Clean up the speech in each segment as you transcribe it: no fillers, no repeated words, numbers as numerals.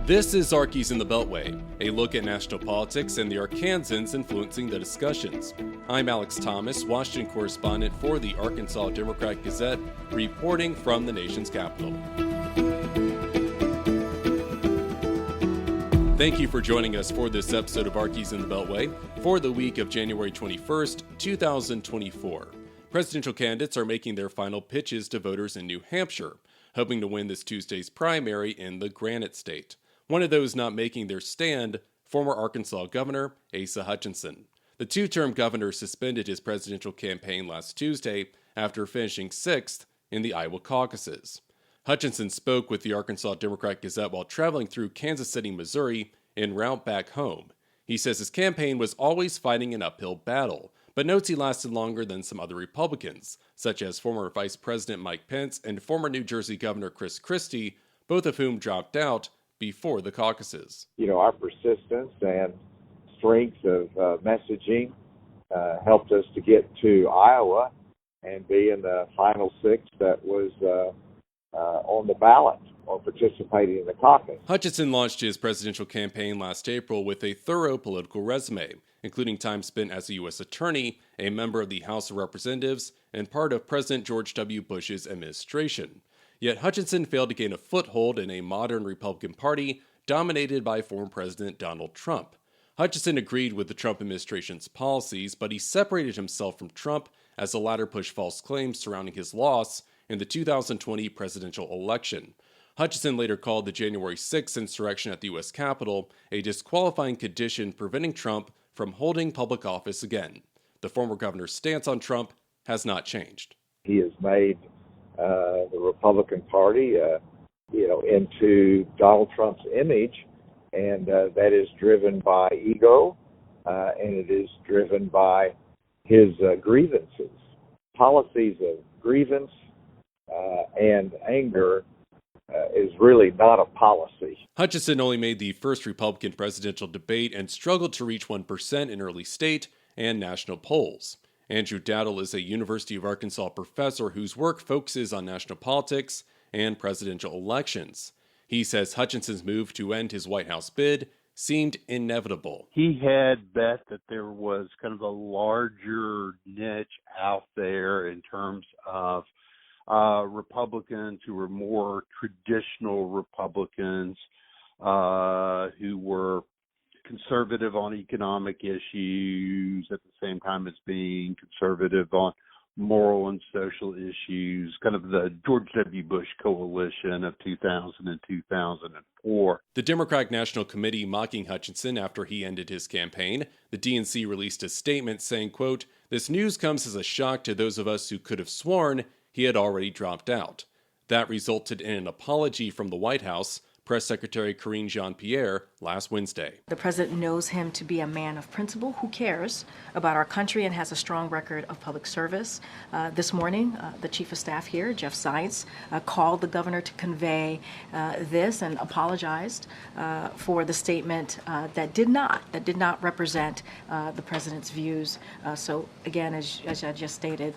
This is Arkies in the Beltway, a look at national politics and the Arkansans influencing the discussions. I'm Alex Thomas, Washington correspondent for the Arkansas Democrat-Gazette, reporting from the nation's capital. Thank you for joining us for this episode of Arkies in the Beltway for the week of January 21st, 2024. Presidential candidates are making their final pitches to voters in New Hampshire, hoping to win this Tuesday's primary in the Granite State. One of those not making their stand, former Arkansas Governor Asa Hutchinson. The two-term governor suspended his presidential campaign last Tuesday after finishing sixth in the Iowa caucuses. Hutchinson spoke with the Arkansas Democrat-Gazette while traveling through Kansas City, Missouri, en route back home. He says his campaign was always fighting an uphill battle, but notes he lasted longer than some other Republicans, such as former Vice President Mike Pence and former New Jersey Governor Chris Christie, both of whom dropped out before the caucuses. Our persistence and strength of messaging helped us to get to Iowa and be in the final six that was on the ballot or participating in the caucus. Hutchinson launched his presidential campaign last April with a thorough political resume, including time spent as a U.S. attorney, a member of the House of Representatives, and part of President George W. Bush's administration. Yet Hutchinson failed to gain a foothold in a modern Republican Party dominated by former President Donald Trump. Hutchinson agreed with the Trump administration's policies, but he separated himself from Trump as the latter pushed false claims surrounding his loss in the 2020 presidential election. Hutchinson later called the January 6th insurrection at the U.S. Capitol a disqualifying condition preventing Trump from holding public office again. The former governor's stance on Trump has not changed. He has made the Republican Party, into Donald Trump's image, and that is driven by ego, and it is driven by his grievances. Policies of grievance and anger is really not a policy. Hutchinson only made the first Republican presidential debate and struggled to reach 1% in early state and national polls. Andrew Dowdle is a University of Arkansas professor whose work focuses on national politics and presidential elections. He says Hutchinson's move to end his White House bid seemed inevitable. He had bet that there was kind of a larger niche out there in terms of Republicans who were more traditional Republicans, who were conservative on economic issues at the same time as being conservative on moral and social issues, kind of the George W. Bush coalition of 2000 and 2004. The Democratic National Committee mocking Hutchinson after he ended his campaign. The DNC released a statement saying, quote, "This news comes as a shock to those of us who could have sworn he had already dropped out." That resulted in an apology from the White House, Press Secretary Karine Jean-Pierre, last Wednesday. The president knows him to be a man of principle who cares about our country and has a strong record of public service. This morning, the chief of staff here, Jeff Zients, called the governor to convey this and apologized for the statement that did not represent the president's views. So again, as I just stated,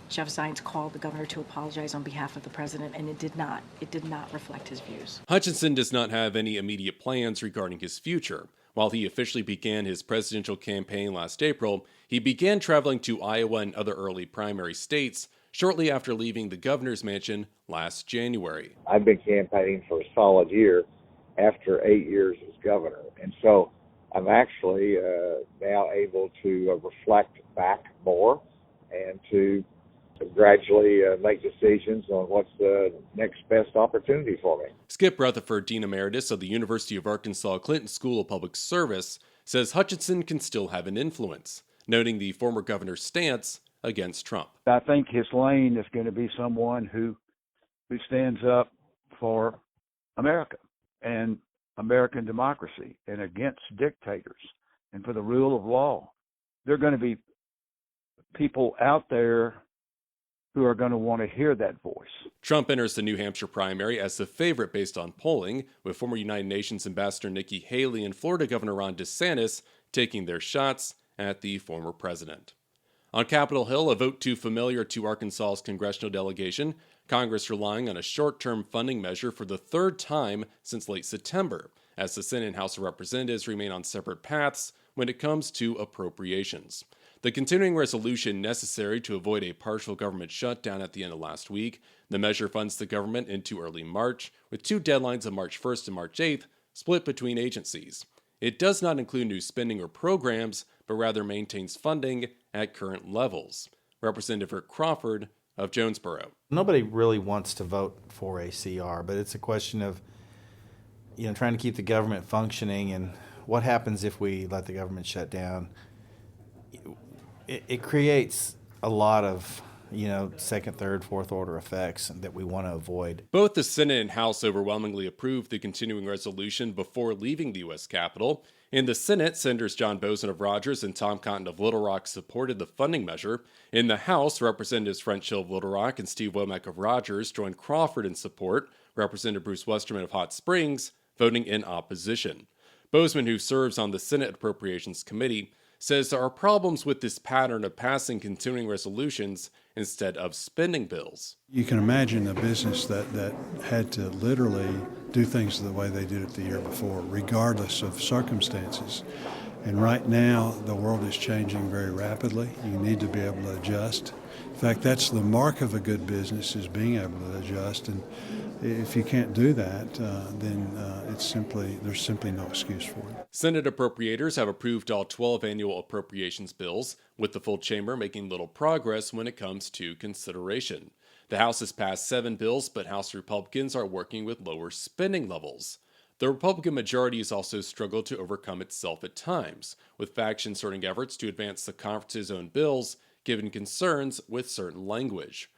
Jeff Zients called the governor to apologize on behalf of the president, and it did not reflect his views. Hutchinson does not have any immediate plans regarding his future. While he officially began his presidential campaign last April, he began traveling to Iowa and other early primary states shortly after leaving the governor's mansion last January. I've been campaigning for a solid year after 8 years as governor, and so I'm actually now able to reflect back more and to gradually make decisions on what's the next best opportunity for me. Skip Rutherford, Dean Emeritus of the University of Arkansas Clinton School of Public Service, says Hutchinson can still have an influence, noting the former governor's stance against Trump. I think his lane is going to be someone who stands up for America and American democracy and against dictators and for the rule of law. There are going to be people out there who are going to want to hear that voice. Trump enters the New Hampshire primary as the favorite based on polling, with former United Nations Ambassador Nikki Haley and Florida Governor Ron DeSantis taking their shots at the former president. On Capitol Hill, a vote too familiar to Arkansas's congressional delegation, Congress relying on a short-term funding measure for the third time since late September, as the Senate and House of Representatives remain on separate paths when it comes to appropriations. The continuing resolution necessary to avoid a partial government shutdown at the end of last week, the measure funds the government into early March, with two deadlines of March 1st and March 8th split between agencies. It does not include new spending or programs, but rather maintains funding at current levels. Representative Rick Crawford of Jonesboro. Nobody really wants to vote for a CR, but it's a question of, trying to keep the government functioning, and what happens if we let the government shut down. It creates a lot of, second, third, fourth order effects that we want to avoid. Both the Senate and House overwhelmingly approved the continuing resolution before leaving the U.S. Capitol. In the Senate, Senators John Boesen of Rogers and Tom Cotton of Little Rock supported the funding measure. In the House, Representatives French Hill of Little Rock and Steve Womack of Rogers joined Crawford in support, Representative Bruce Westerman of Hot Springs voting in opposition. Bozeman, who serves on the Senate Appropriations Committee, says there are problems with this pattern of passing continuing resolutions instead of spending bills. You can imagine a business that had to literally do things the way they did it the year before, regardless of circumstances. And right now, the world is changing very rapidly. You need to be able to adjust. In fact, that's the mark of a good business, is being able to adjust. And if you can't do that, then there's simply no excuse for it. Senate appropriators have approved all 12 annual appropriations bills, with the full chamber making little progress when it comes to consideration. The House has passed 7 bills, but House Republicans are working with lower spending levels. The Republican majority has also struggled to overcome itself at times, with factions starting efforts to advance the conference's own bills, given concerns with certain language.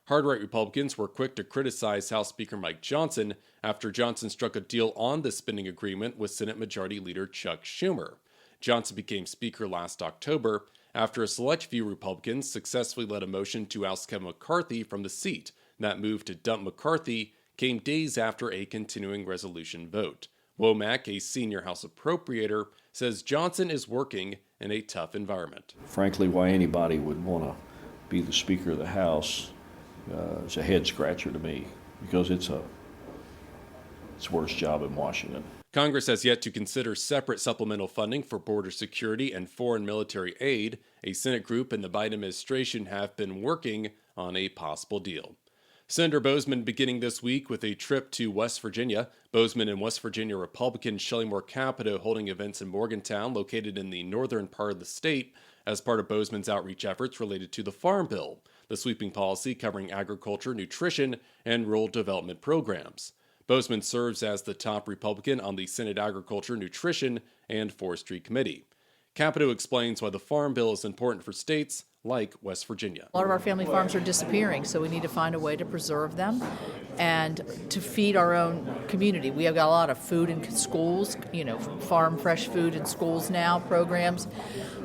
Hard-right Republicans were quick to criticize House Speaker Mike Johnson after Johnson struck a deal on the spending agreement with Senate Majority Leader Chuck Schumer. Johnson became Speaker last October after a select few Republicans successfully led a motion to oust Kevin McCarthy from the seat. That move to dump McCarthy came days after a continuing resolution vote. Womack, a senior House appropriator, says Johnson is working in a tough environment. Frankly, why anybody would want to be the Speaker of the House is a head scratcher to me, because it's the worst job in Washington. Congress has yet to consider separate supplemental funding for border security and foreign military aid. A Senate group and the Biden administration have been working on a possible deal. Senator Bozeman beginning this week with a trip to West Virginia. Bozeman and West Virginia Republican Shelley Moore Capito holding events in Morgantown, located in the northern part of the state, as part of Bozeman's outreach efforts related to the Farm Bill, the sweeping policy covering agriculture, nutrition, and rural development programs. Bozeman serves as the top Republican on the Senate Agriculture, Nutrition, and Forestry Committee. Capito explains why the Farm Bill is important for states like West Virginia. A lot of our family farms are disappearing, so we need to find a way to preserve them and to feed our own community. We have got a lot of food in schools, farm fresh food in schools now, programs.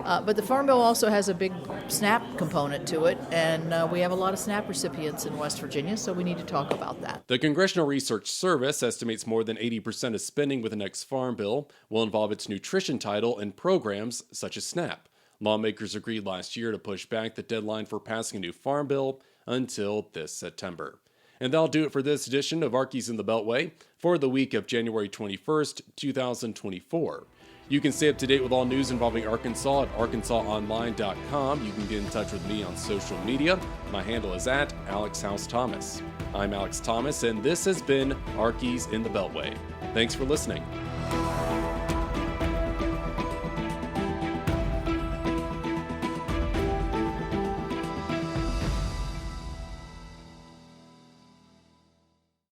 But the Farm Bill also has a big SNAP component to it, and we have a lot of SNAP recipients in West Virginia, so we need to talk about that. The Congressional Research Service estimates more than 80% of spending with the next Farm Bill will involve its nutrition title and programs such as SNAP. Lawmakers agreed last year to push back the deadline for passing a new Farm Bill until this September. And that'll do it for this edition of Arkies in the Beltway for the week of January 21st, 2024. You can stay up to date with all news involving Arkansas at arkansasonline.com. You can get in touch with me on social media. My handle is @AlexHouseThomas. I'm Alex Thomas, and this has been Arkies in the Beltway. Thanks for listening.